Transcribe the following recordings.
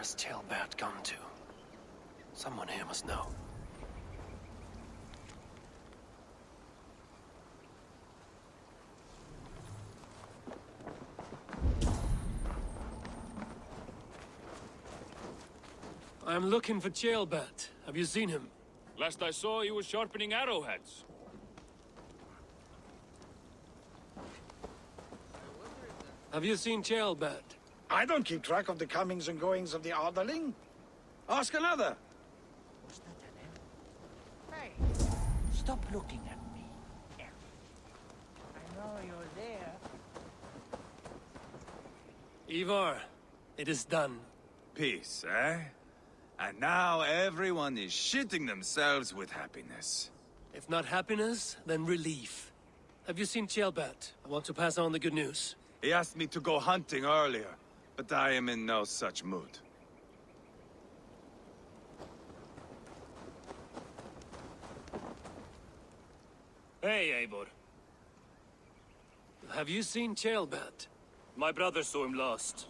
has Tailbat gone to? Someone here must know. I'm looking for Tailbat. Have you seen him? Last I saw, he was sharpening arrowheads. Have you seen Tailbat? I don't keep track of the comings and goings of the Arderling. Ask another. Was that an imp? Hey, stop looking at me. I know you're there. Ivar, it is done. Peace, eh? And now everyone is shitting themselves with happiness. If not happiness, then relief. Have you seen Tailbat? I want to pass on the good news. He asked me to go hunting earlier, but I am in no such mood. Hey, Eivor. Have you seen Tailbat? My brother saw him last.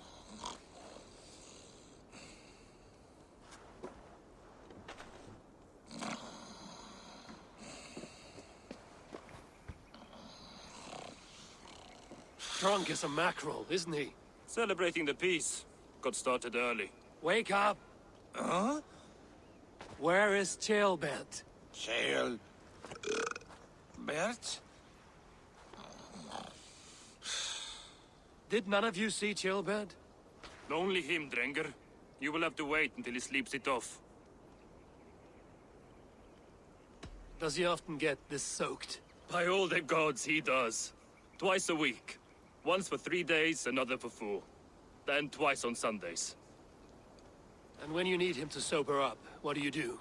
Drunk as a mackerel, isn't he? Celebrating the peace. Got started early. Wake up! Huh? Where is Tailbat? Tail... Bert? Did none of you see Tailbat? Only him, Drenger. You will have to wait until he sleeps it off. Does he often get this soaked? By all the gods, he does. Twice a week. Once for 3 days, another for 4. Then twice on Sundays. And when you need him to sober up, what do you do?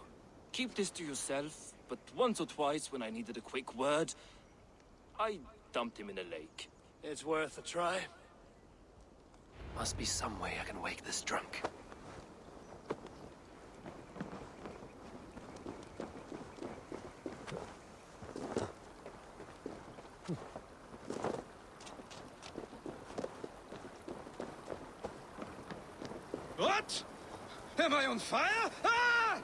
Keep this to yourself, but once or twice when I needed a quick word, I dumped him in a lake. It's worth a try. Must be some way I can wake this drunk. What? Am I on fire? Ah!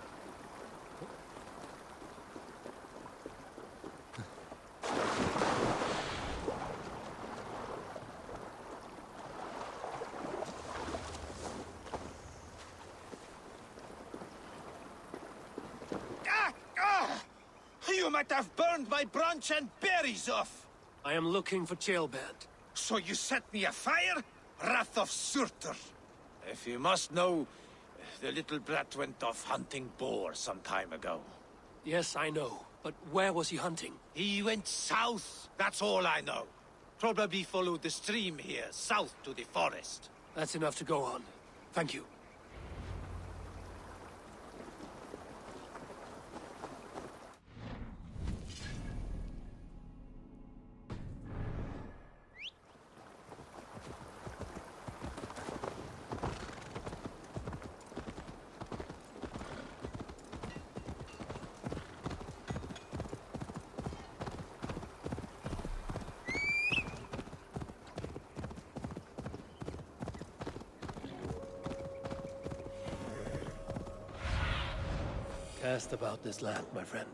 You might have burned my branch and berries off. I am looking for Tailbat. So you set me afire? Wrath of Surtur. If you must know, the little brat went off hunting boar some time ago. Yes, I know. But where was he hunting? He went south, that's all I know. Probably followed the stream here, south to the forest. That's enough to go on. Thank you. Cast about this land, my friend.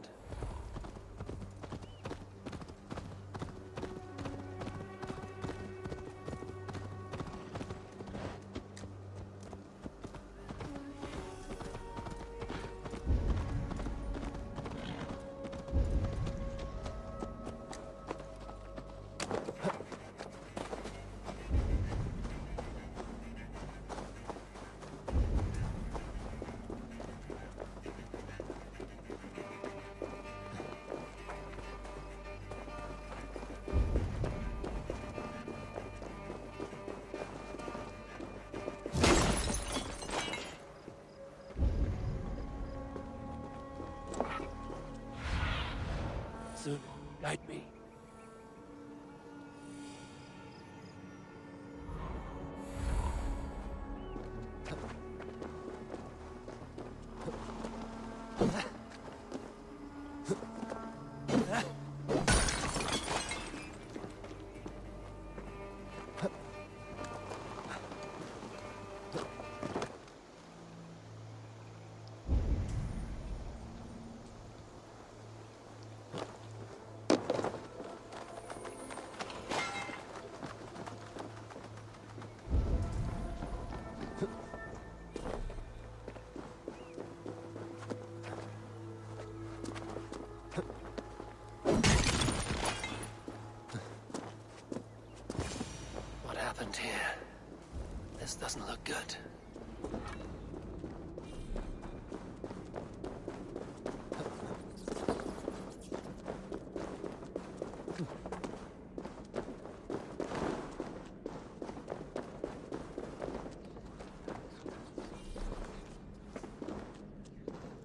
This doesn't look good.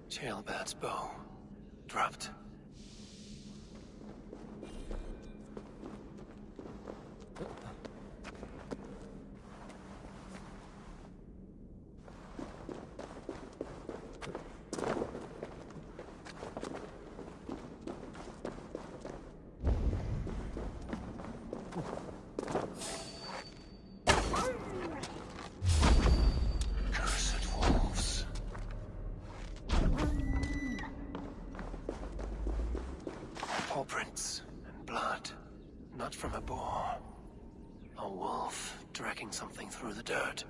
Jailbat's bow. Dropped. Paw prints and blood. Not from a boar. A wolf dragging something through the dirt.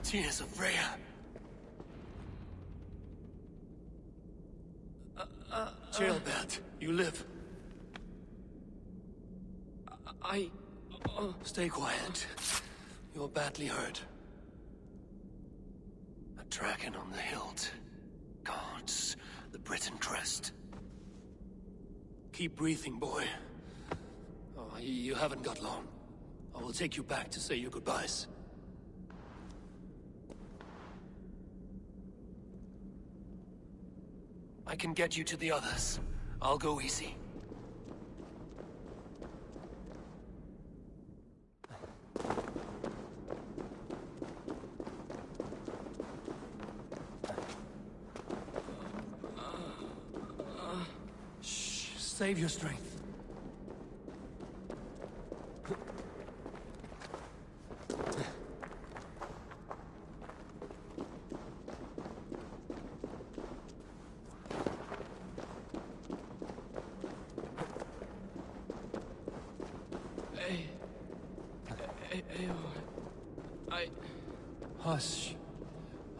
Tears of Freya. Jailbat, you live. Stay quiet. You're badly hurt. A dragon on the hilt. Guards the Britain crest. Keep breathing, boy. Oh, you haven't got long. I will take you back to say your goodbyes. I can get you to the others. I'll go easy. Shh, save your strength. Hush.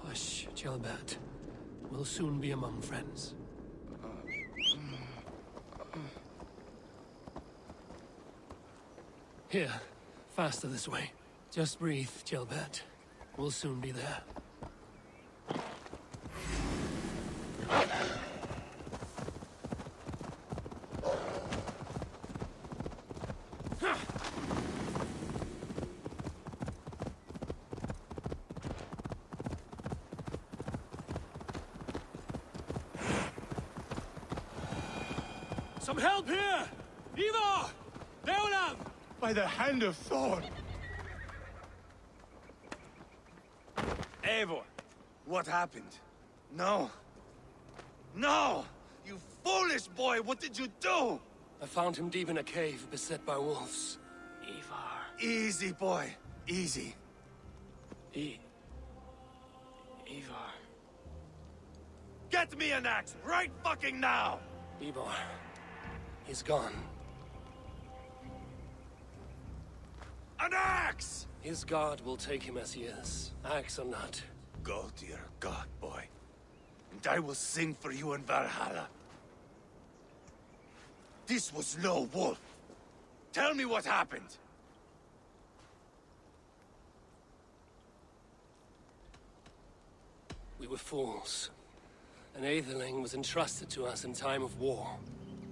Hush, Jailbat. We'll soon be among friends. Here. Faster this way. Just breathe, Jailbat. We'll soon be there. Some help here! Ivar! Deolam! By the hand of Thor! Eivor, what happened? No. No! You foolish boy, what did you do? I found him deep in a cave, beset by wolves. Ivar. Easy, boy. Easy. Ivar. Get me an axe right fucking now! Ivar. He's gone. An axe! His god will take him as he is, axe or not. Go to your god, boy. And I will sing for you in Valhalla. This was no wolf. Tell me what happened. We were fools. An Aetherling was entrusted to us in time of war.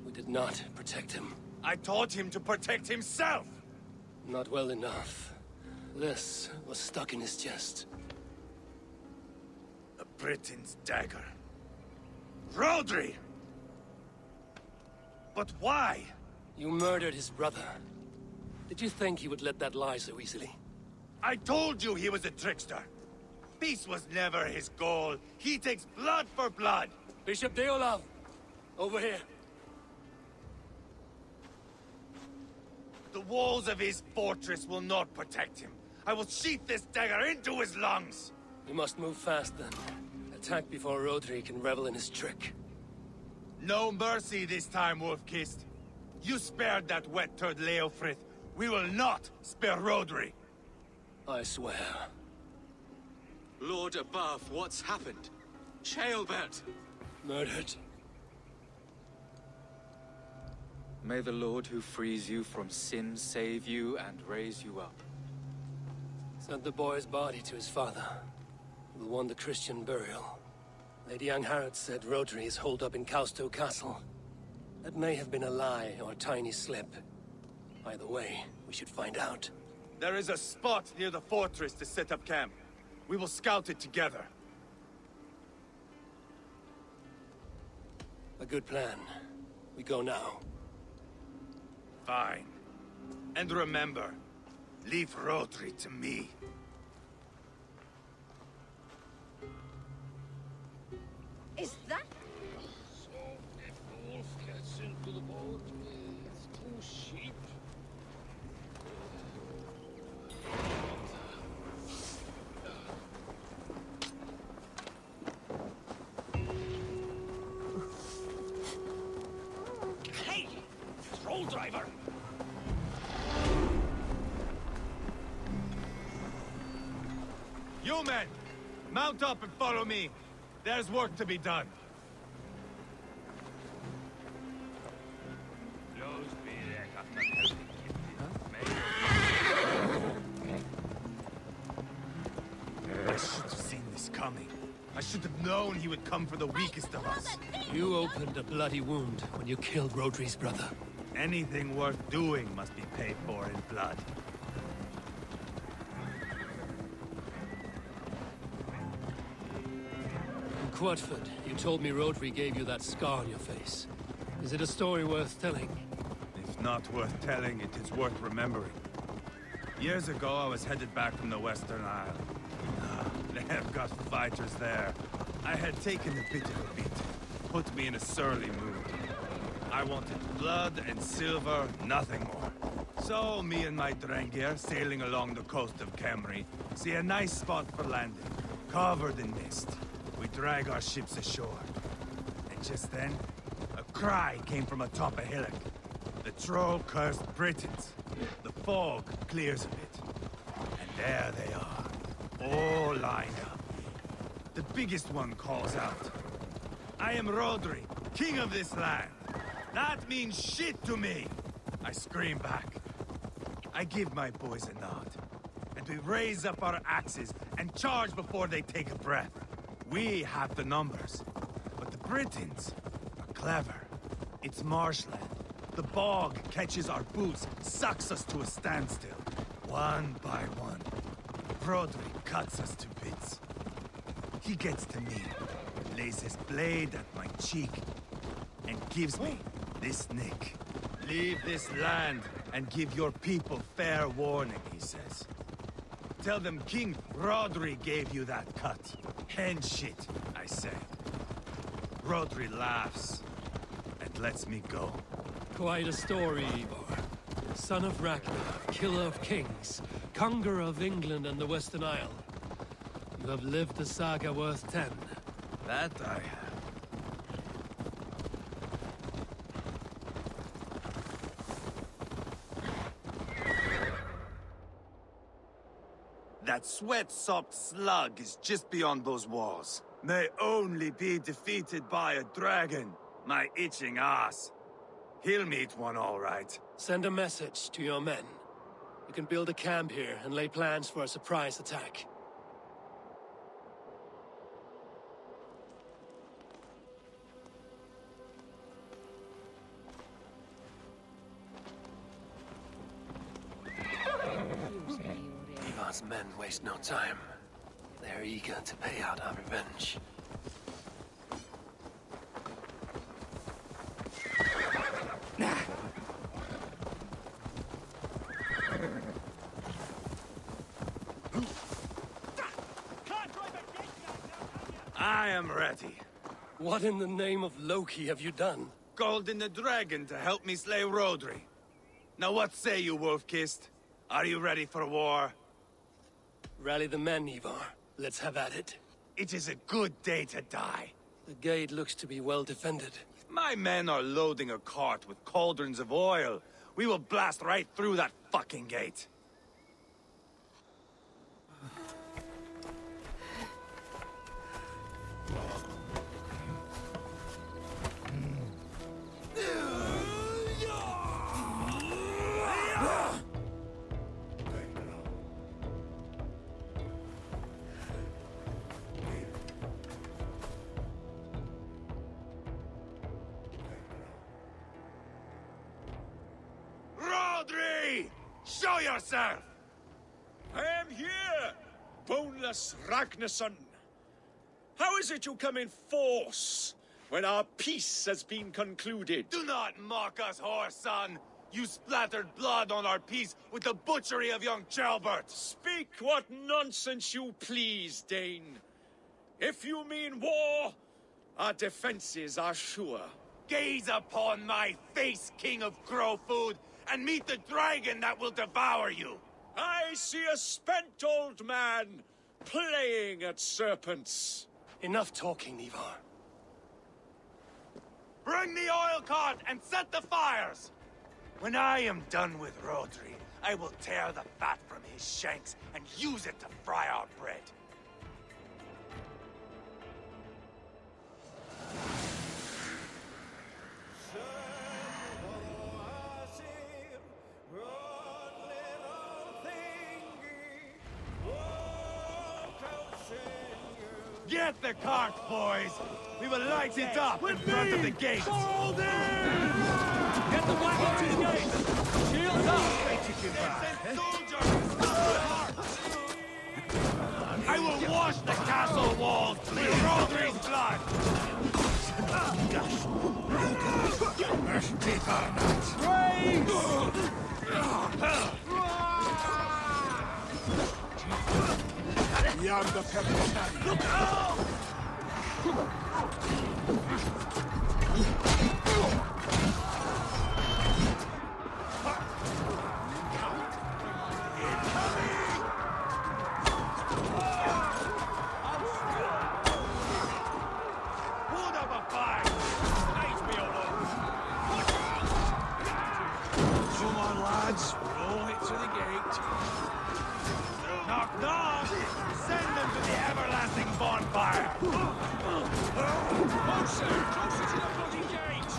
We did not protect him. I taught him to protect himself! Not well enough. This was stuck in his chest. A Britain's dagger. Rodri! But why? You murdered his brother. Did you think he would let that lie so easily? I told you he was a trickster. Peace was never his goal. He takes blood for blood. Bishop Deolav! Over here. The walls of his fortress will not protect him. I will sheath this dagger into his lungs! We must move fast then. Attack before Rodri can revel in his trick. No mercy this time, Wolf-Kissed. You spared that wet turd Leofrith. We will not spare Rodri. I swear. Lord above, what's happened? Ceolbert! Murdered. May the Lord who frees you from sin save you and raise you up. Sent the boy's body to his father. We'll want the Christian burial. Lady Angharad said Rodri is holed up in Kausto Castle. That may have been a lie or a tiny slip. Either way, we should find out. There is a spot near the fortress to set up camp. We will scout it together. A good plan. We go now. Fine. And remember, leave Rodri to me. Is that? So, if the wolf gets into the boat with 2 sheep... Hey! Troll driver! You men! Mount up and follow me. There's work to be done. I should have seen this coming. I should have known he would come for the weakest of us. You opened a bloody wound when you killed Rodri's brother. Anything worth doing must be paid for in blood. In Quadford, you told me Rodri gave you that scar on your face. Is it a story worth telling? If not worth telling, it is worth remembering. Years ago, I was headed back from the Western Isle. They have got fighters there. I had taken a bit of a beat. Put me in a surly mood. I wanted blood and silver, nothing more. So, me and my Drengir, sailing along the coast of Kemri, see a nice spot for landing, covered in mist. We drag our ships ashore. And just then, a cry came from atop a hillock. The troll cursed Britons. The fog clears a bit. And there they are, all lined up. The biggest one calls out, "I am Rodri, king of this land. That means shit to me!" I scream back. I give my boys a nod. And we raise up our axes and charge before they take a breath. We have the numbers. But the Britons are clever. It's marshland. The bog catches our boots, sucks us to a standstill. One by one, Rodri cuts us to bits. He gets to me, lays his blade at my cheek, and gives me this nick. "Leave this land and give your people fair warning," he says. "Tell them King Rodri gave you that cut." "Hen shit," I say. Rodri laughs and lets me go. Quite a story, Eivor. Son of Ragnar, killer of kings, conqueror of England and the Western Isle. You have lived a saga worth 10. That I have. That sweat-sopped slug is just beyond those walls. May only be defeated by a dragon, my itching ass. He'll meet one all right. Send a message to your men. You can build a camp here and lay plans for a surprise attack. Ivar's men waste no time. They're eager to pay out our revenge. I am ready. What in the name of Loki have you done? Called in the dragon to help me slay Rodri. Now what say you, Wolf-Kissed? Are you ready for war? Rally the men, Ivar. Let's have at it. It is a good day to die. The gate looks to be well defended. My men are loading a cart with cauldrons of oil. We will blast right through that fucking gate. Show yourself! I am here, boneless Ragnarsson. How is it you come in force when our peace has been concluded? Do not mock us, whoreson! You splattered blood on our peace with the butchery of young Chalbert! Speak what nonsense you please, Dane. If you mean war, our defenses are sure. Gaze upon my face, King of Crow Food, and meet the dragon that will devour you! I see a spent old man playing at serpents. Enough talking, Ivar. Bring the oil cart and set the fires! When I am done with Rodri, I will tear the fat from his shanks and use it to fry our bread. Get the cart, boys! We will light it up in front of the gate! Hold in! Get the wagon to the gate! Shields up! I will wash the castle walls with Rodri's blood! Look out! Hold up a fire! Nice me alone! Come on, lads. We're all hit to the gate. Knock, knock! Send them to the everlasting bonfire! Closer! Closer to the bloody gate!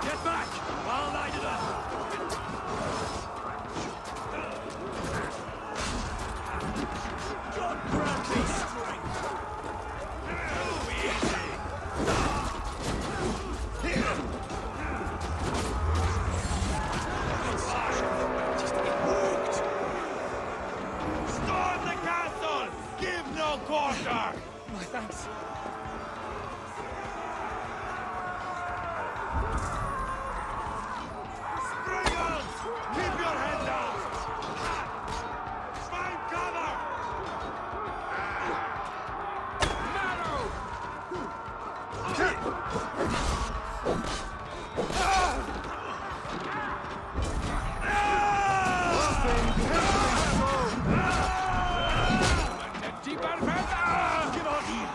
Get back! I'll light it up! God grant me strength! Too easy! Storm the castle! Give no quarter! My thanks. Springles! Keep your head down! Find cover! Give on here!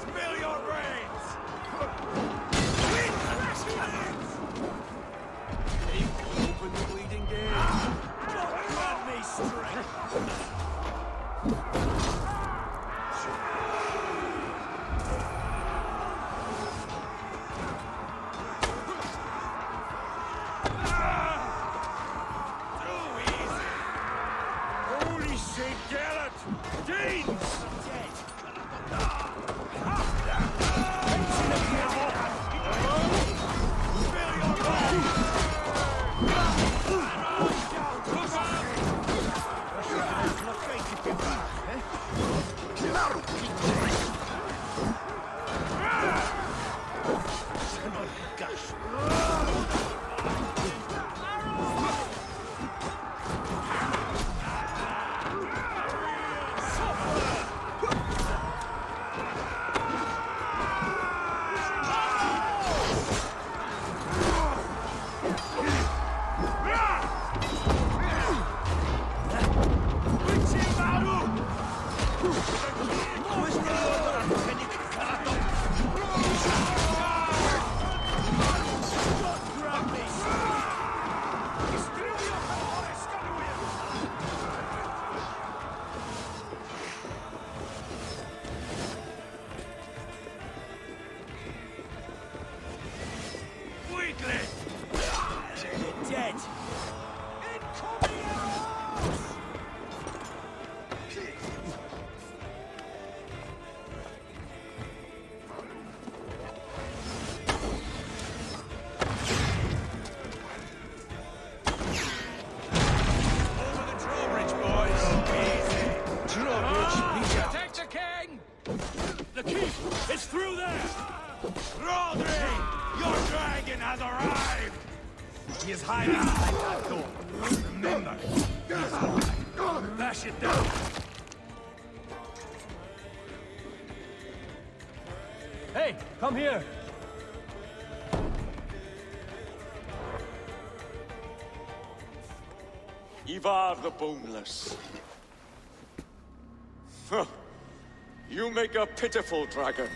Spill your brains! Open the bleeding gate. God grant me strength! The keep! It's through there! Rodri! Your dragon has arrived! He is hiding behind that door. Remember, he's alive. Bash it down! Hey, come here! Ivar the Boneless. Huh. You make a pitiful dragon.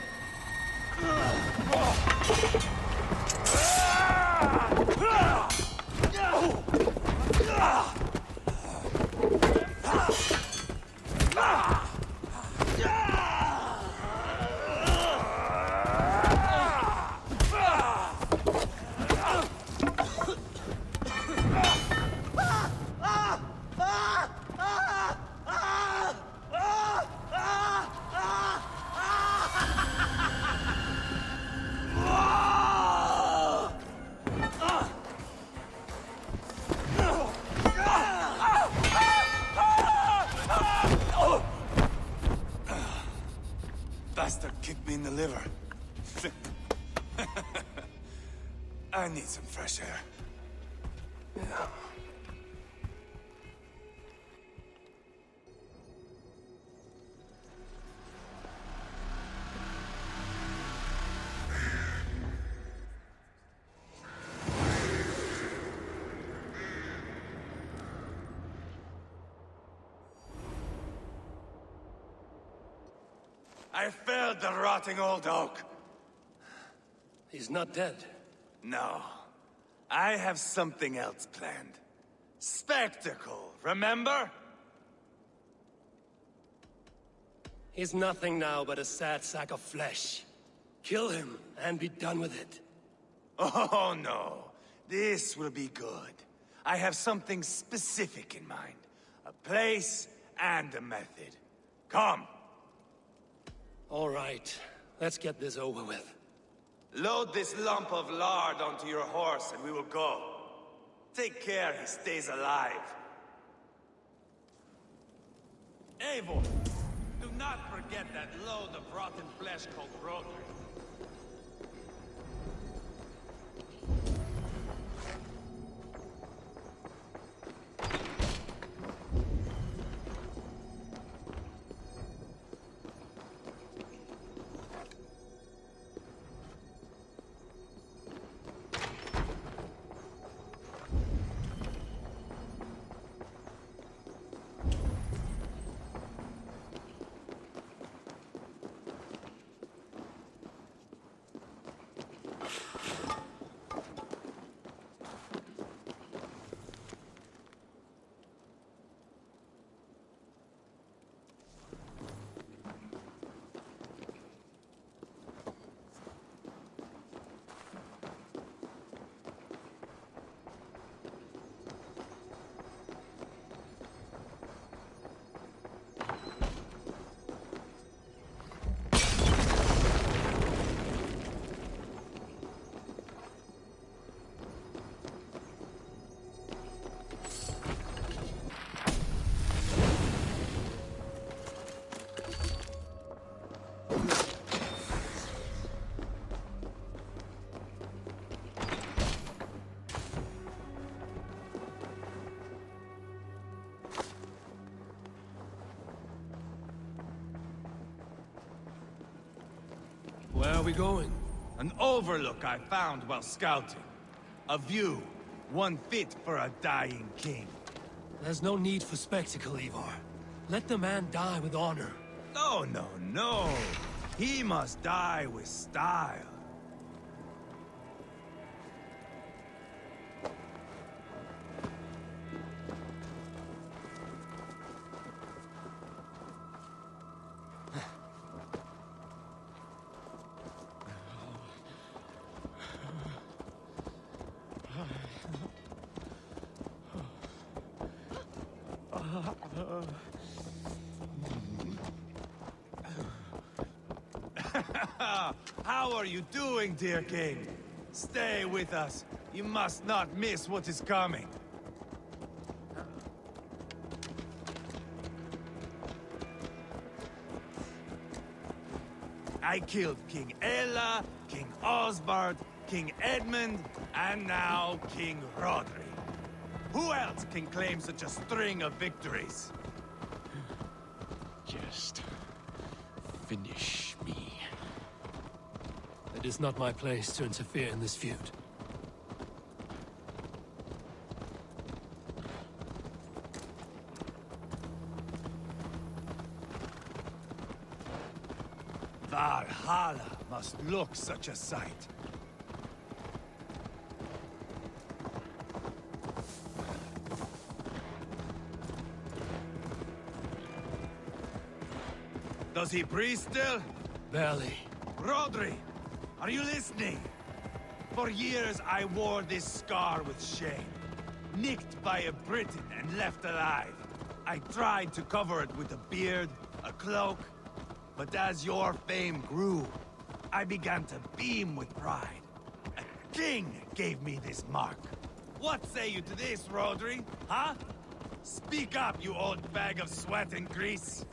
Bastard kicked me in the liver. I need some fresh air. Yeah. I felled the rotting old oak. He's not dead. No. I have something else planned. Spectacle, remember? He's nothing now but a sad sack of flesh. Kill him and be done with it. Oh, no. This will be good. I have something specific in mind. A place and a method. Come. All right, let's get this over with. Load this lump of lard onto your horse and we will go. Take care he stays alive. Eivor, do not forget that load of rotten flesh called Rodri. Where are we going? An overlook I found while scouting. A view, one fit for a dying king. There's no need for spectacle, Ivar. Let the man die with honor. No, no, no. He must die with style. How are you doing, dear king? Stay with us. You must not miss what is coming. I killed King Ella, King Osbert, King Edmund, and now King Rodri. Who else can claim such a string of victories? Just finish me. It is not my place to interfere in this feud. Valhalla must look such a sight. Does he breathe still? Barely. Rodri, are you listening? For years I wore this scar with shame. Nicked by a Briton and left alive. I tried to cover it with a beard, a cloak, but as your fame grew, I began to beam with pride. A king gave me this mark. What say you to this, Rodri? Huh? Speak up, you old bag of sweat and grease.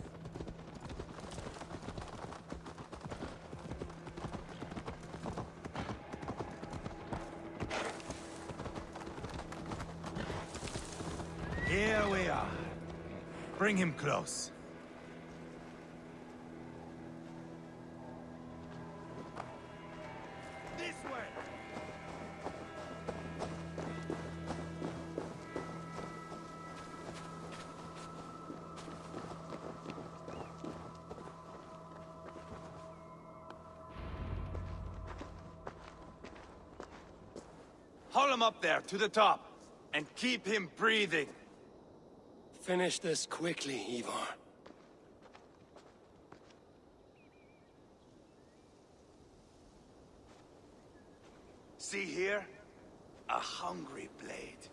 Here we are. Bring him close. This way! Haul him up there, to the top, and keep him breathing. Finish this quickly, Ivar. See here? A hungry blade.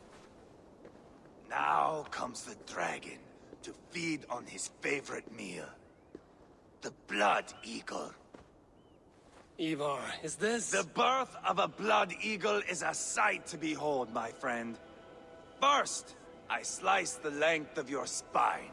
Now comes the dragon to feed on his favorite meal. The blood eagle. Ivar, is this... The birth of a blood eagle is a sight to behold, my friend. First, I slice the length of your spine.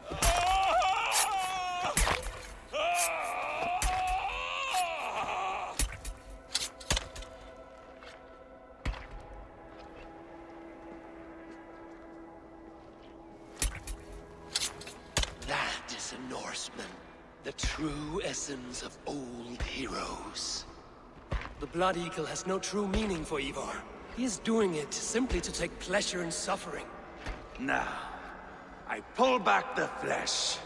That is a Norseman. The true essence of old heroes. The Blood Eagle has no true meaning for Ivar. He is doing it simply to take pleasure in suffering. Now, I pull back the flesh.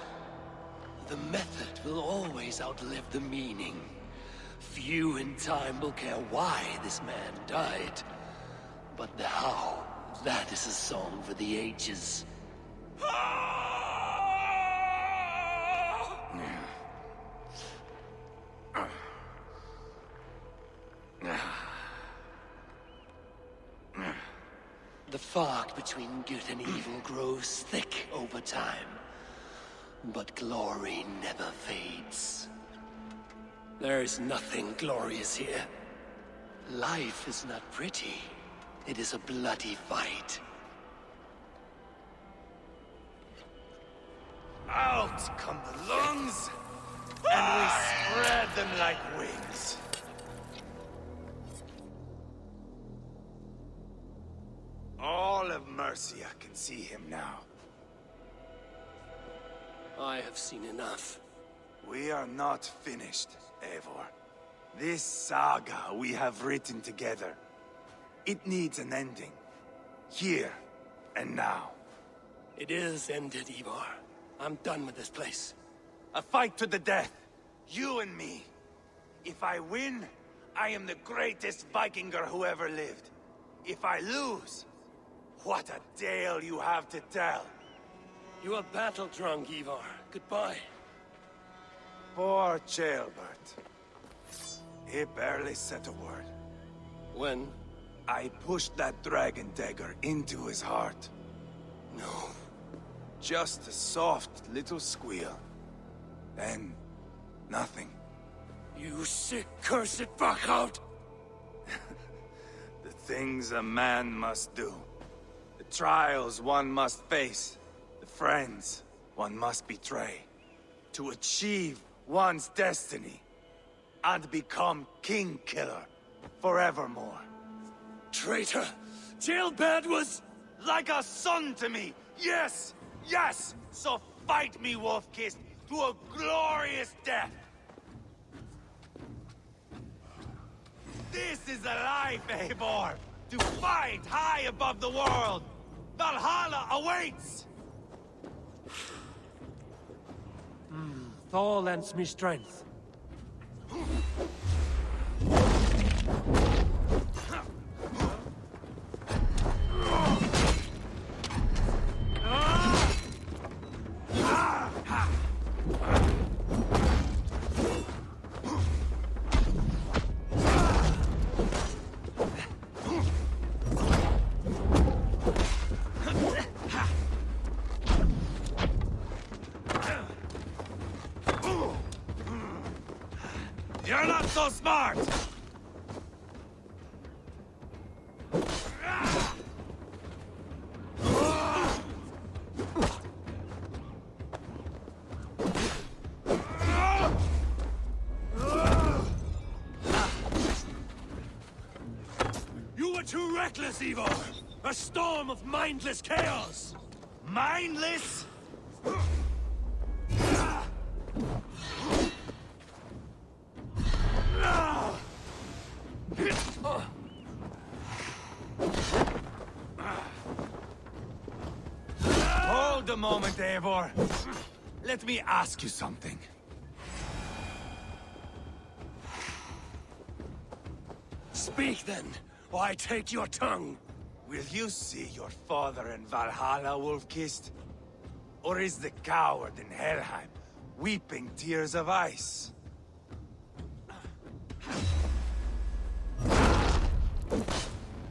The method will always outlive the meaning. Few in time will care why this man died. But the how, that is a song for the ages. The fog between good and evil grows thick over time. But glory never fades. There is nothing glorious here. Life is not pretty. It is a bloody fight. Out come the lungs, and we spread them like wings. All of Mercia can see him now. I have seen enough. We are not finished, Eivor. This saga we have written together, it needs an ending. Here and now. It is ended, Ivar. I'm done with this place. A fight to the death. You and me. If I win, I am the greatest Vikinger who ever lived. If I lose, what a tale you have to tell. You are battle-drunk, Ivar. Goodbye. Poor Ceolbert. He barely said a word. When? I pushed that dragon dagger into his heart. No. Just a soft little squeal. Then, nothing. You sick, cursed fuck-out! The things a man must do. The trials one must face. The friends one must betray. To achieve one's destiny. and become King Killer forevermore. Traitor! Jailbird was... Like a son to me! Yes! Yes! So fight me, Wolf-Kissed, to a glorious death! This is a life, Eivor! To fight high above the world! Valhalla awaits! Thor lends me strength. You're not so smart! You were too reckless, Eivor! A storm of mindless chaos! Mindless? Hold a moment, Eivor. Let me ask you something. Speak then, or I take your tongue! Will you see your father in Valhalla, Wolf-Kissed? Or is the coward in Helheim weeping tears of ice?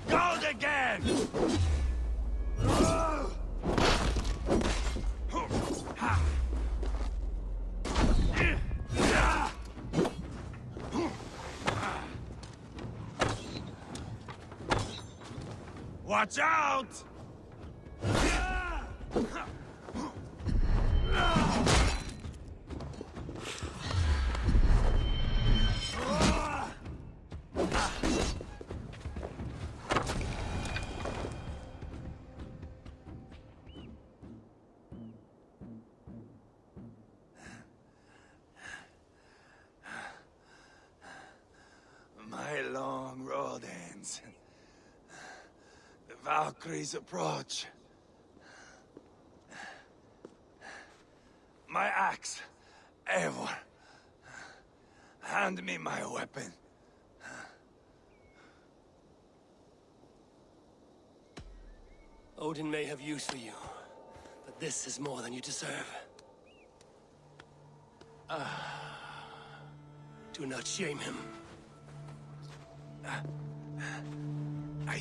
Gold again! Watch out! My long road ends. The Valkyries approach. My axe, Eivor. Hand me my weapon. Odin may have use for you, but this is more than you deserve. Do not shame him. I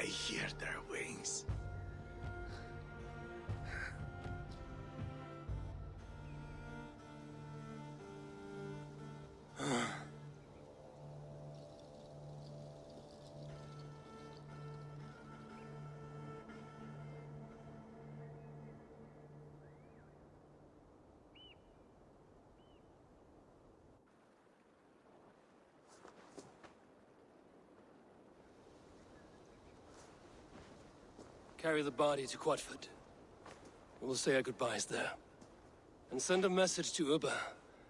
hear their wings. Carry the body to Quatford. We'll say our goodbyes there. And send a message to Ubba.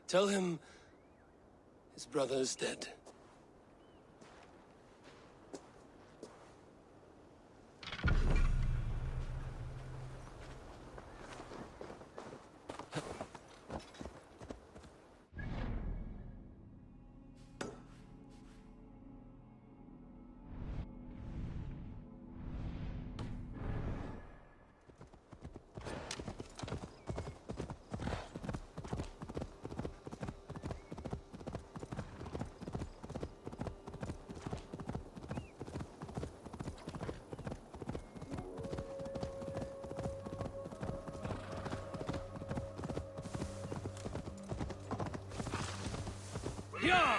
Tell him his brother is dead. Yeah!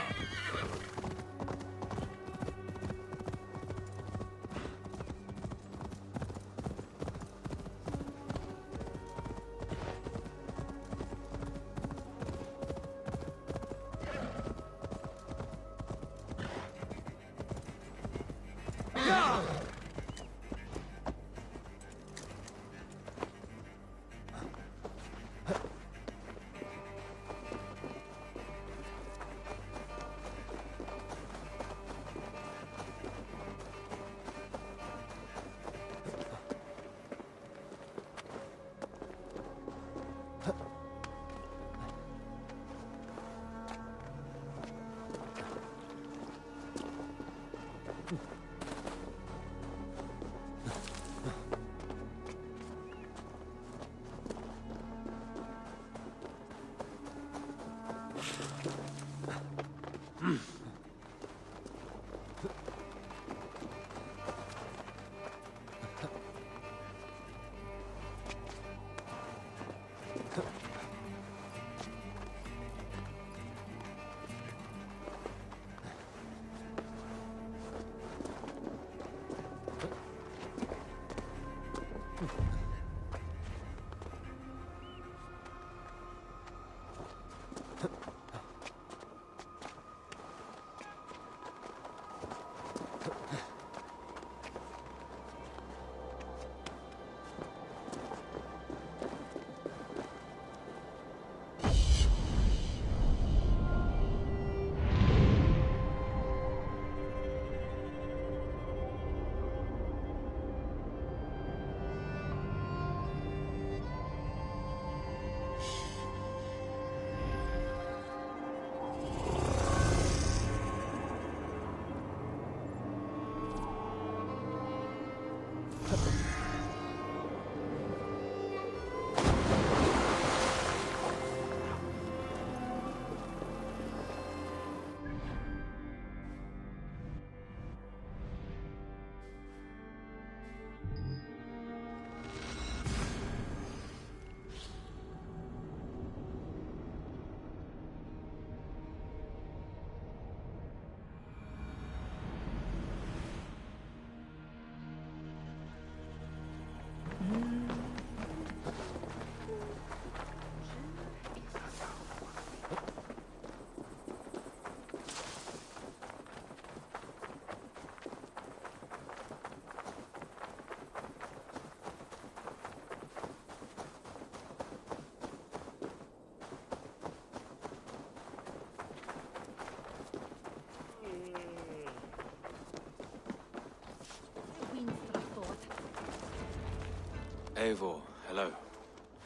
Eivor, hello.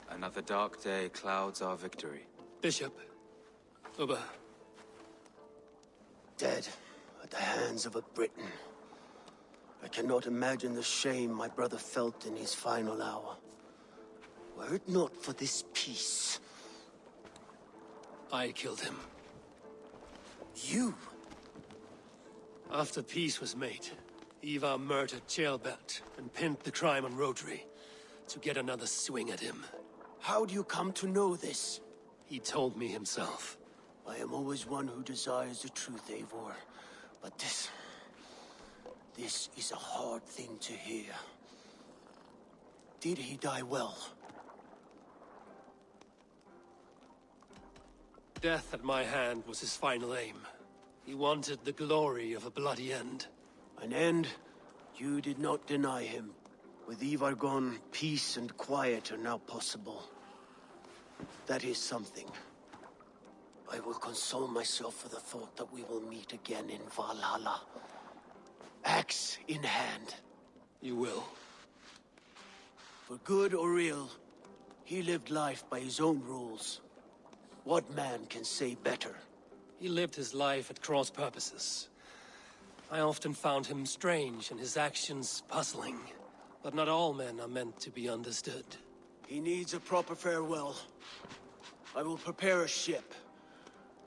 Another dark day clouds our victory. Bishop. Uber. Dead at the hands of a Briton. I cannot imagine the shame my brother felt in his final hour. Were it not for this peace... I killed him. You? After peace was made, Ivar murdered Ceolbert and pinned the crime on Rotary to get another swing at him. How do you come to know this? He told me himself. I am always one who desires the truth, Eivor. But this is a hard thing to hear. Did he die well? Death at my hand was his final aim. He wanted the glory of a bloody end. An end you did not deny him. With Ivar gone, peace and quiet are now possible. That is something. I will console myself for the thought that we will meet again in Valhalla. Axe in hand. You will. For good or ill, he lived life by his own rules. What man can say better? He lived his life at cross purposes. I often found him strange and his actions puzzling. But not all men are meant to be understood. He needs a proper farewell. I will prepare a ship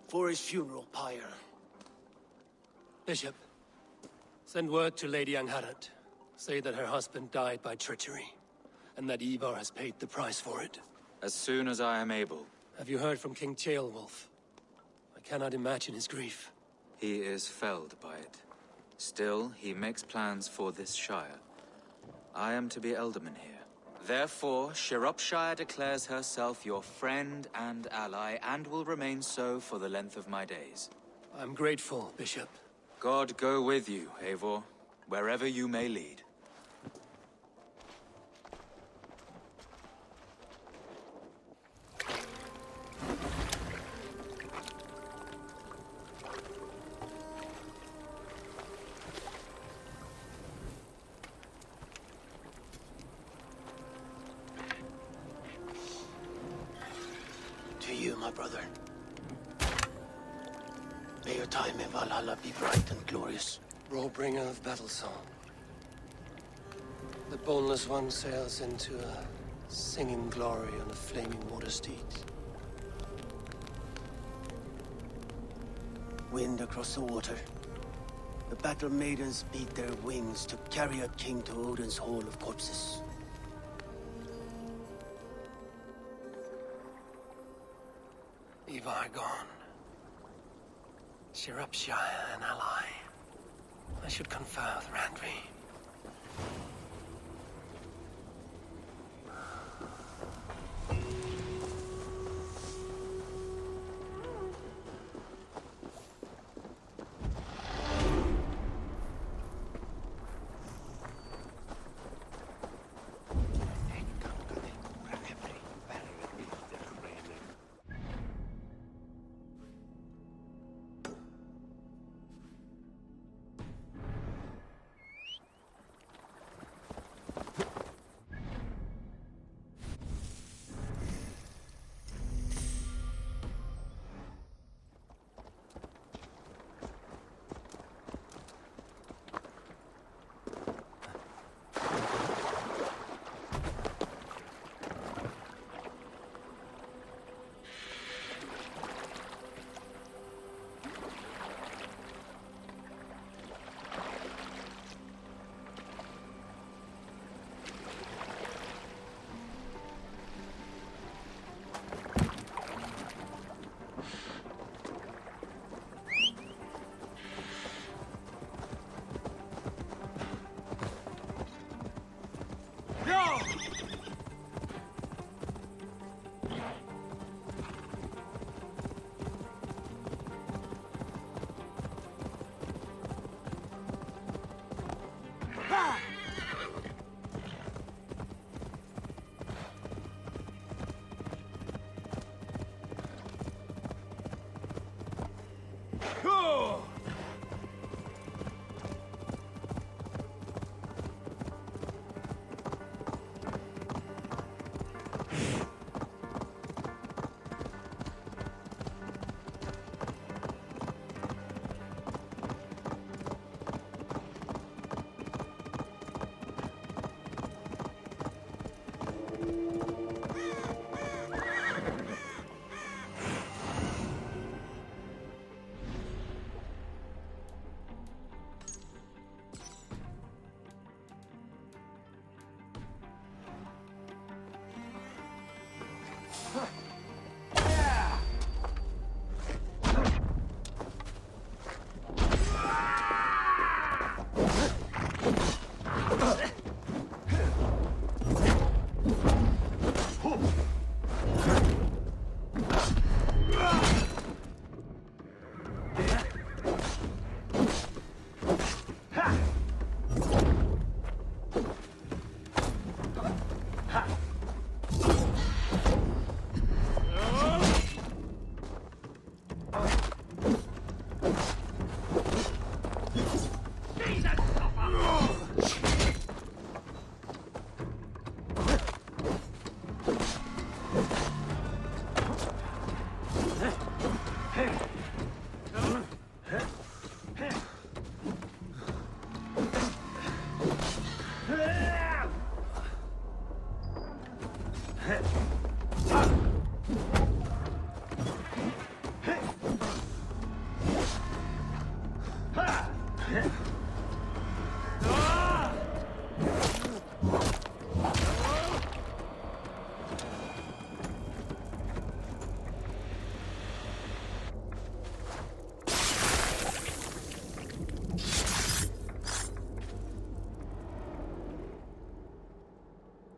for his funeral pyre. Bishop, send word to Lady Angharad. Say that her husband died by treachery, and that Ivar has paid the price for it. As soon as I am able. Have you heard from King Ceolwulf? I cannot imagine his grief. He is felled by it. Still, he makes plans for this shire. I am to be Elderman here. Therefore, Shropshire declares herself your friend and ally, and will remain so for the length of my days. I'm grateful, Bishop. God go with you, Eivor, wherever you may lead. To you, my brother. May your time in Valhalla be bright and glorious. Rollbringer of battle song. The boneless one sails into a singing glory on a flaming water steed. Wind across the water. The battle maidens beat their wings to carry a king to Odin's Hall of Corpses. Ivar gone. Shropshire an ally. I should confer with Randvi.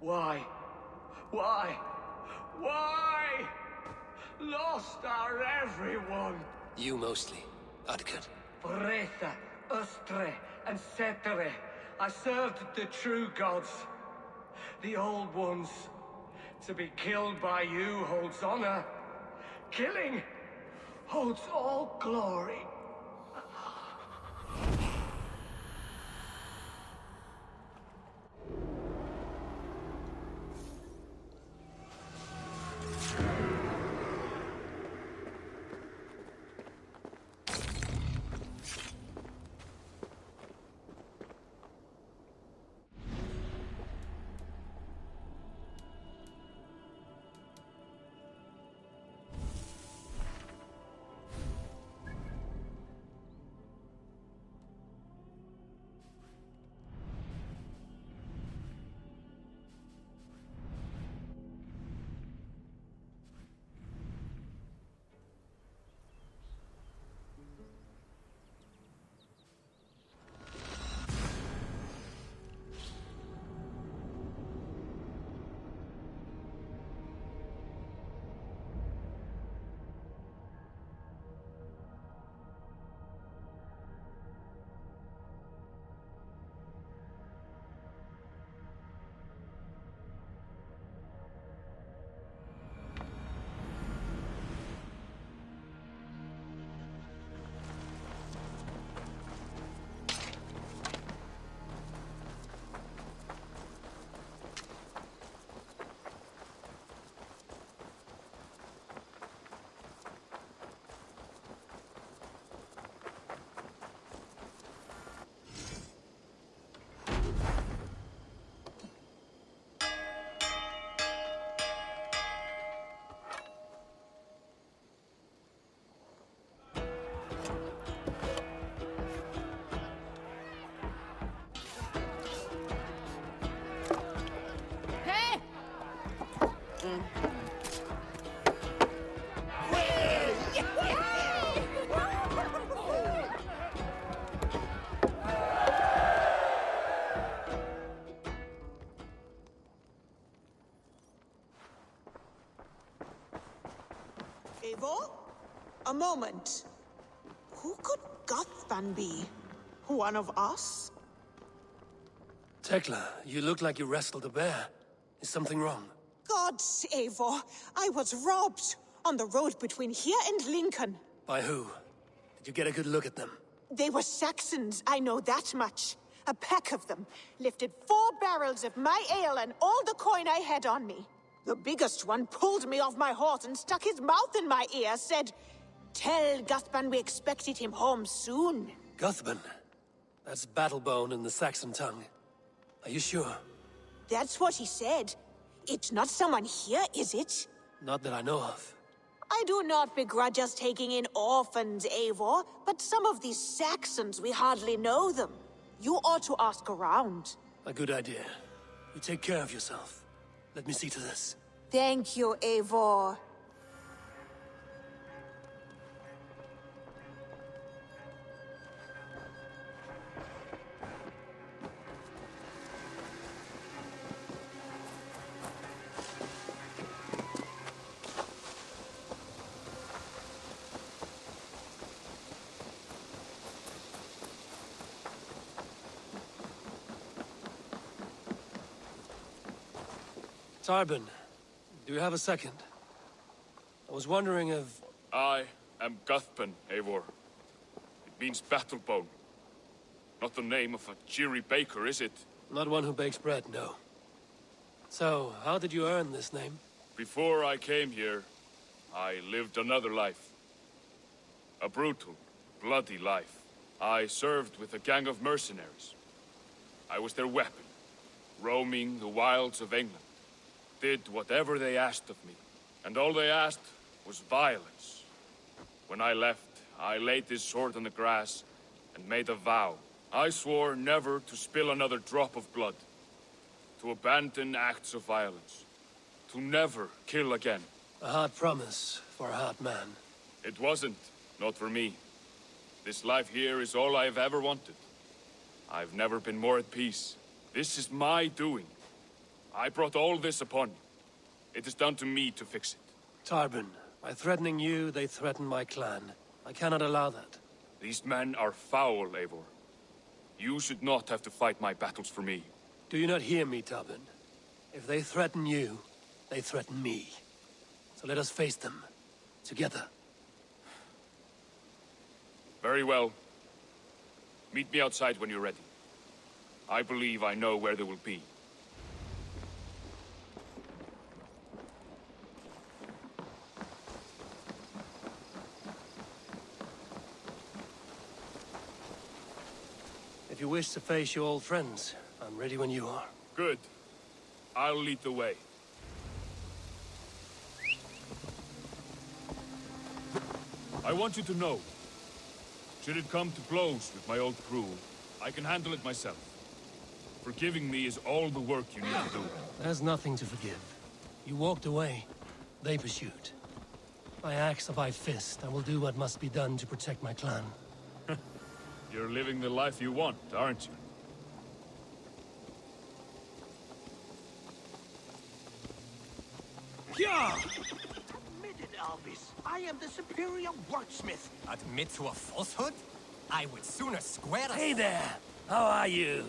Why? Why? Why? Lost our everyone. You mostly, Adkut. Bretha, Ustre, and Setere. I served the true gods. The old ones. To be killed by you holds honor. Killing holds all glory. Eivor? A moment. Who could Guthban be? One of us? Tekla, you look like you wrestled a bear. Is something wrong? Gods, Eivor, I was robbed on the road between here and Lincoln. By who? Did you get a good look at them? They were Saxons, I know that much. A pack of them lifted 4 barrels of my ale and all the coin I had on me. The biggest one pulled me off my horse and stuck his mouth in my ear, said, "Tell Guthban we expected him home soon." Guthban? That's Battlebone in the Saxon tongue. Are you sure? That's what he said. It's not someone here, is it? Not that I know of. I do not begrudge us taking in orphans, Eivor, but some of these Saxons, we hardly know them. You ought to ask around. A good idea. You take care of yourself. Let me see to this. Thank you, Eivor. Tarbin, do you have a second? I was wondering if... Aye. am Guthpen, Eivor. It means battle bone. Not the name of a cheery baker, is it? Not one who bakes bread, no. So, how did you earn this name? Before I came here, I lived another life. A brutal, bloody life. I served with a gang of mercenaries. I was their weapon, roaming the wilds of England. Did whatever they asked of me. And all they asked was violence. When I left, I laid this sword on the grass and made a vow. I swore never to spill another drop of blood, to abandon acts of violence, to never kill again. A hard promise for a hard man. It wasn't, not for me. This life here is all I've ever wanted. I've never been more at peace. This is my doing. I brought all this upon you. It is down to me to fix it. Tarbin, by threatening you, they threaten my clan. I cannot allow that. These men are foul, Eivor. You should not have to fight my battles for me. Do you not hear me, Tarbin? If they threaten you, they threaten me. So let us face them. Together. Very well. Meet me outside when you're ready. I believe I know where they will be. If you wish to face your old friends, I'm ready when you are. Good. I'll lead the way. I want you to know, should it come to blows with my old crew, I can handle it myself. Forgiving me is all the work you need to do. There's nothing to forgive. You walked away. They pursued. By axe or by fist, I will do what must be done to protect my clan. You're living the life you want, aren't you? Yeah! Admit it, Albus. I am the superior wordsmith. Admit to a falsehood? I would sooner square Hey there! How are you?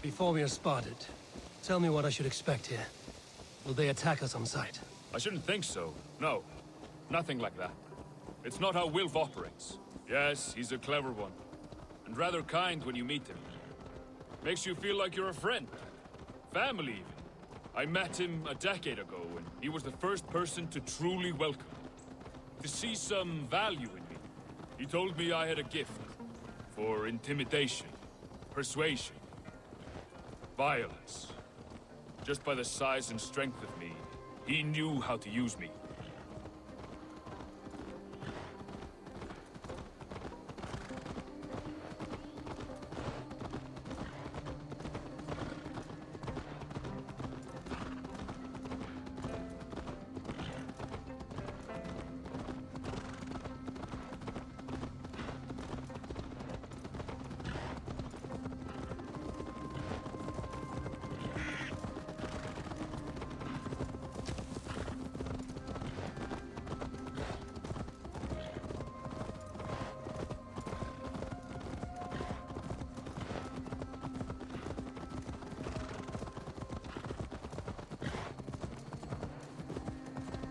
Before we are spotted, tell me what I should expect here. Will they attack us on sight? I shouldn't think so. No. Nothing like that. It's not how Wilf operates. Yes, he's a clever one. And rather kind when you meet him. Makes you feel like you're a friend. Family, even. I met him a decade ago, and he was the first person to truly welcome me. To see some value in me. He told me I had a gift. For intimidation. Persuasion. Violence. Just by the size and strength of me, he knew how to use me.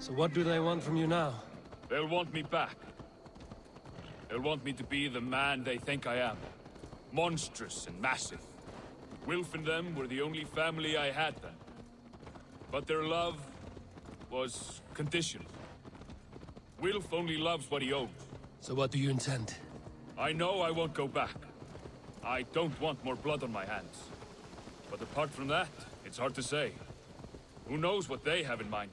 So what do they want from you now? They'll want me back. They'll want me to be the man they think I am. Monstrous and massive. Wilf and them were the only family I had then. But their love was conditional. Wilf only loves what he owns. So what do you intend? I know I won't go back. I don't want more blood on my hands. But apart from that, it's hard to say. Who knows what they have in mind?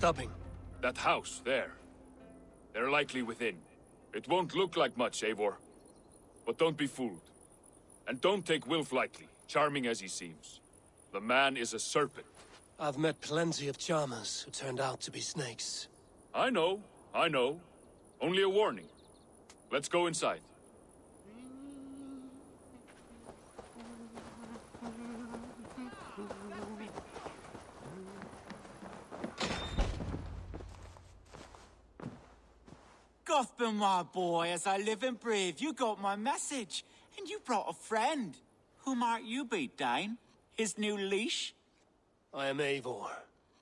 stopping? That house, there. They're likely within. It won't look like much, Eivor. But don't be fooled. And don't take Wilf lightly, charming as he seems. The man is a serpent. I've met plenty of charmers who turned out to be snakes. I know. Only a warning. Let's go inside. Gotham, my boy, as I live and breathe, you got my message. And you brought a friend. Who might you be, Dane? His new leash? I am Eivor,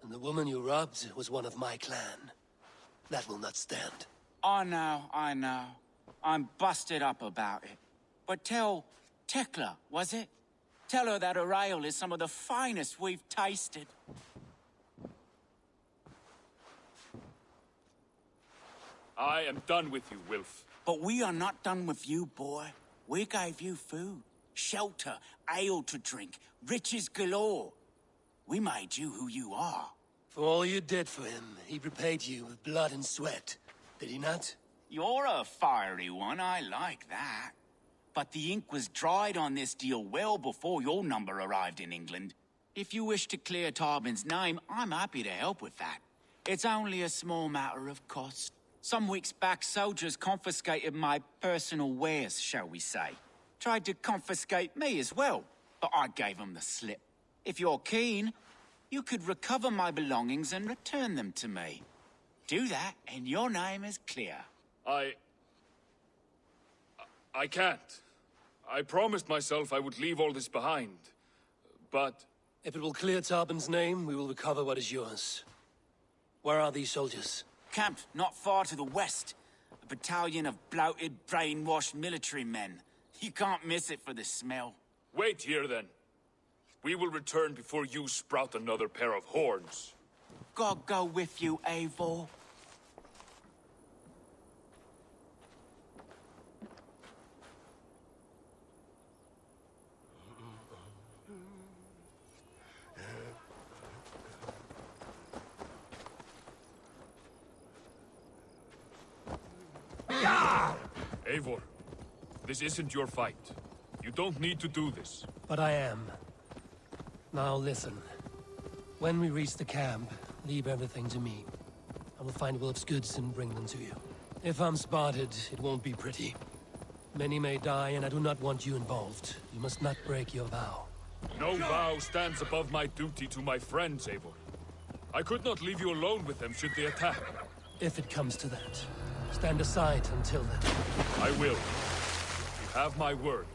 and the woman you robbed was one of my clan. That will not stand. I know. I'm busted up about it. But tell Tekla, was it? Tell her that her ale is some of the finest we've tasted. I am done with you, Wilf. But we are not done with you, boy. We gave you food, shelter, ale to drink, riches galore. We made you who you are. For all you did for him, he repaid you with blood and sweat. Did he not? You're a fiery one, I like that. But the ink was dried on this deal well before your number arrived in England. If you wish to clear Tarbin's name, I'm happy to help with that. It's only a small matter of cost. Some weeks back, soldiers confiscated my personal wares, shall we say. Tried to confiscate me as well, but I gave them the slip. If you're keen, you could recover my belongings and return them to me. Do that, and your name is clear. I can't. I promised myself I would leave all this behind. But... If it will clear Tarbin's name, we will recover what is yours. Where are these soldiers? Camped not far to the west. A battalion of bloated, brainwashed military men. You can't miss it for the smell. Wait here, then. We will return before you sprout another pair of horns. God go with you, Eivor. Eivor, this isn't your fight. You don't need to do this. But I am. Now listen. When we reach the camp, leave everything to me. I will find Wilf's goods and bring them to you. If I'm spotted, it won't be pretty. Many may die, and I do not want you involved. You must not break your vow. No vow stands above my duty to my friends, Eivor. I could not leave you alone with them should they attack. If it comes to that. Stand aside until then. I will. You have my word.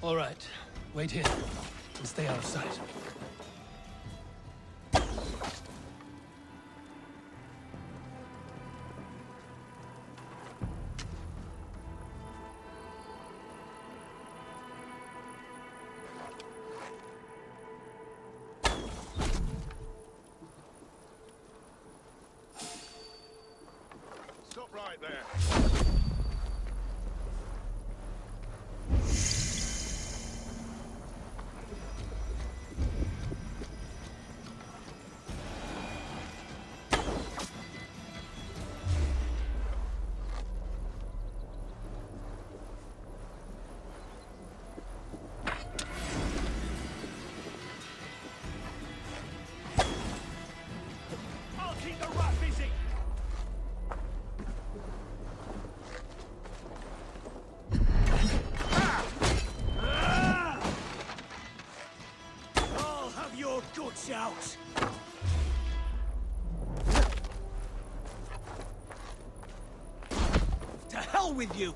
All right. Wait here and stay out of sight. Stop right there. hell with you!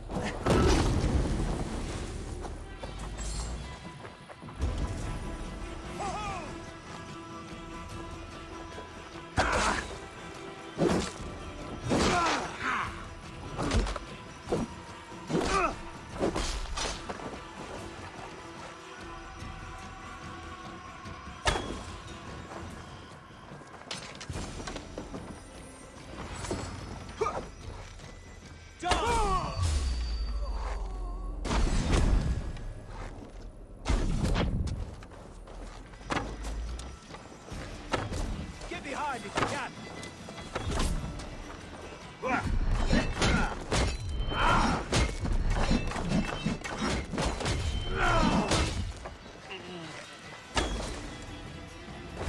Get behind if you can!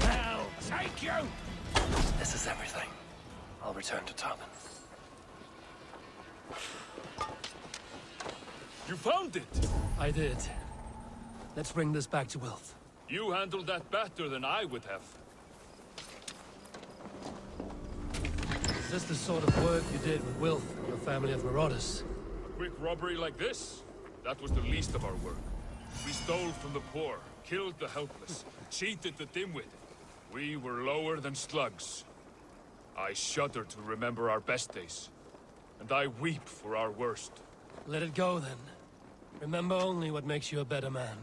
I'll take you! This is everything. I'll return to Tarvin. You found it! I did. Let's bring this back to Wilf. You handled that better than I would have. Is this the sort of work you did with Wilf and your family of marauders? A quick robbery like this? That was the least of our work. We stole from the poor, killed the helpless, cheated the dimwit. We were lower than slugs. I shudder to remember our best days. And I weep for our worst. Let it go, then. Remember only what makes you a better man.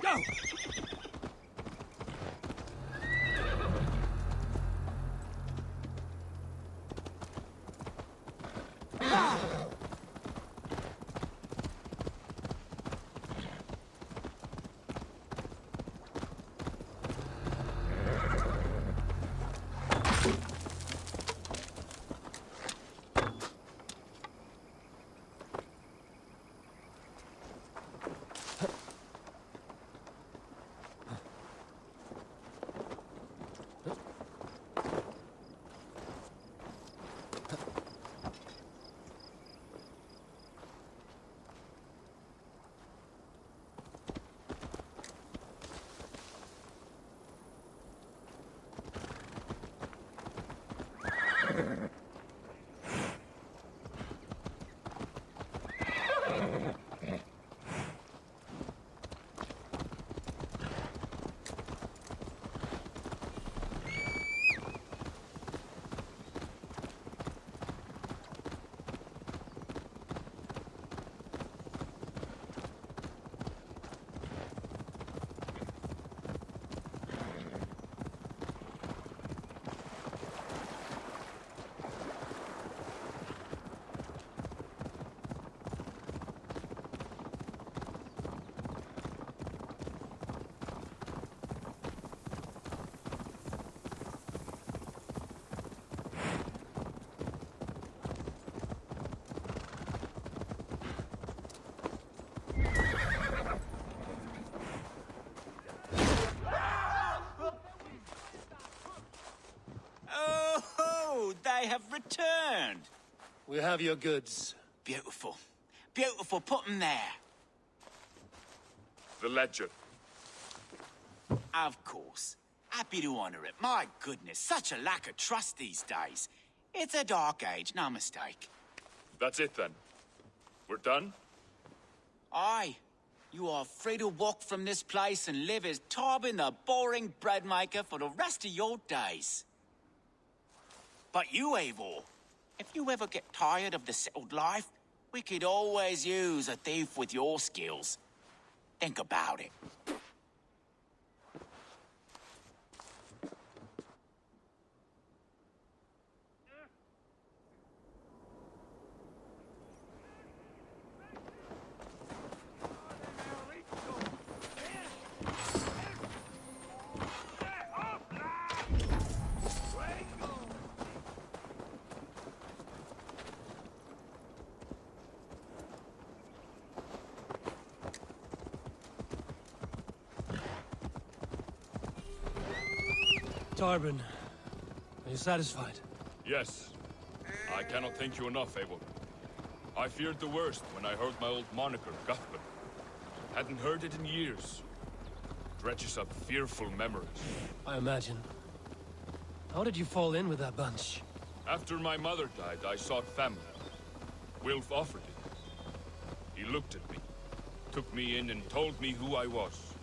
Go! They have returned. We have your goods. Beautiful. Beautiful. Put them there. The ledger. Of course. Happy to honor it. My goodness, such a lack of trust these days. It's a dark age, no mistake. That's it then. We're done? Aye. You are free to walk from this place and live as Tarbin the boring bread maker for the rest of your days. But you, Eivor, if you ever get tired of the settled life, we could always use a thief with your skills. Think about it. Tarbin, are you satisfied? Yes. I cannot thank you enough, Abel. I feared the worst when I heard my old moniker, Cuthbert. Hadn't heard it in years. Dredges up fearful memories. I imagine. How did you fall in with that bunch? After my mother died, I sought family. Wilf offered it. He looked at me, took me in and told me who I was.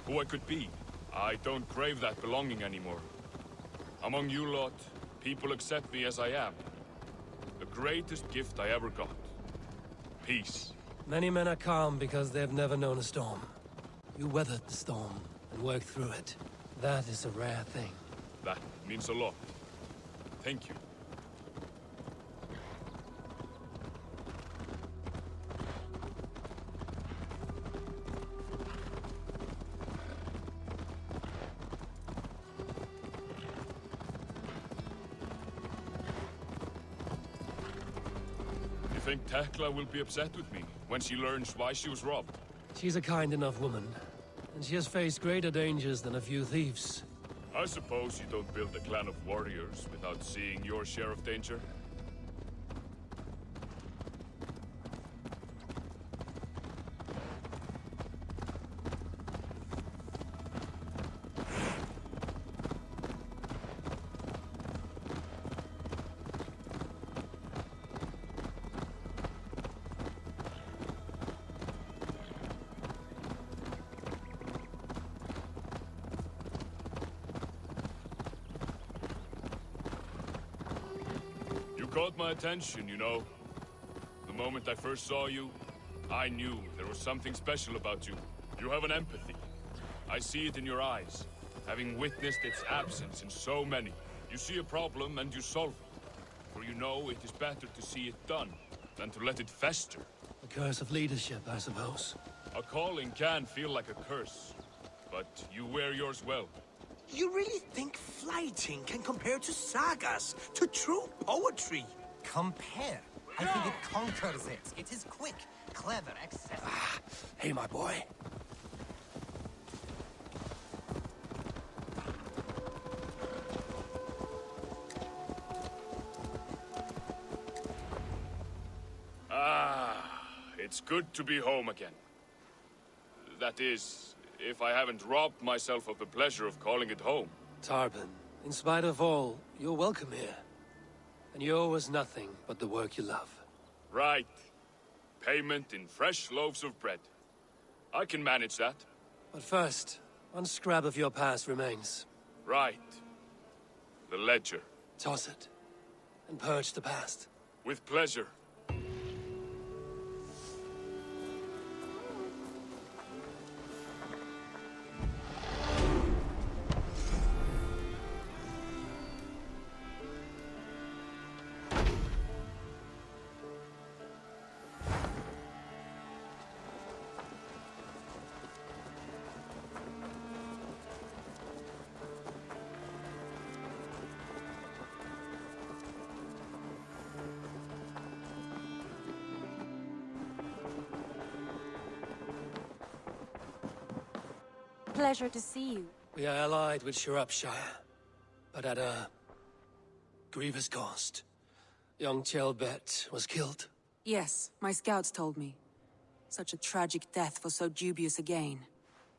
Who I could be. I don't crave that belonging anymore. Among you lot, people accept me as I am. The greatest gift I ever got. Peace. Many men are calm because they've never known a storm. You weathered the storm and worked through it. That is a rare thing. That means a lot. Thank you. You think Tekla will be upset with me when she learns why she was robbed? She's a kind enough woman, and she has faced greater dangers than a few thieves. I suppose you don't build a clan of warriors without seeing your share of danger? Caught my attention, you know. The moment I first saw you, I knew there was something special about you. You have an empathy. I see it in your eyes, having witnessed its absence in so many. You see a problem and you solve it. For you know it is better to see it done than to let it fester. The curse of leadership, I suppose. A calling can feel like a curse, but you wear yours well. You really think flighting can compare to sagas, to true poetry? Compare? I think it conquers it. It is quick, clever, accessible. Hey, my boy. It's good to be home again. That is, if I haven't robbed myself of the pleasure of calling it home. Tarban, in spite of all, you're welcome here. And you owe us nothing but the work you love. Right. Payment in fresh loaves of bread. I can manage that. But first, one scrap of your past remains. Right. The ledger. Toss it, and purge the past. With pleasure. Pleasure to see you. We are allied with Shropshire, but at a grievous cost. Young Chelbet was killed. Yes, my scouts told me. Such a tragic death for so dubious a gain.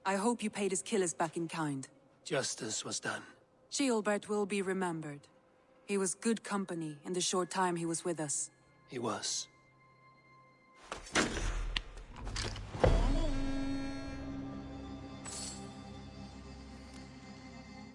I hope you paid his killers back in kind. Justice was done. Ceolbert will be remembered. He was good company in the short time he was with us. He was.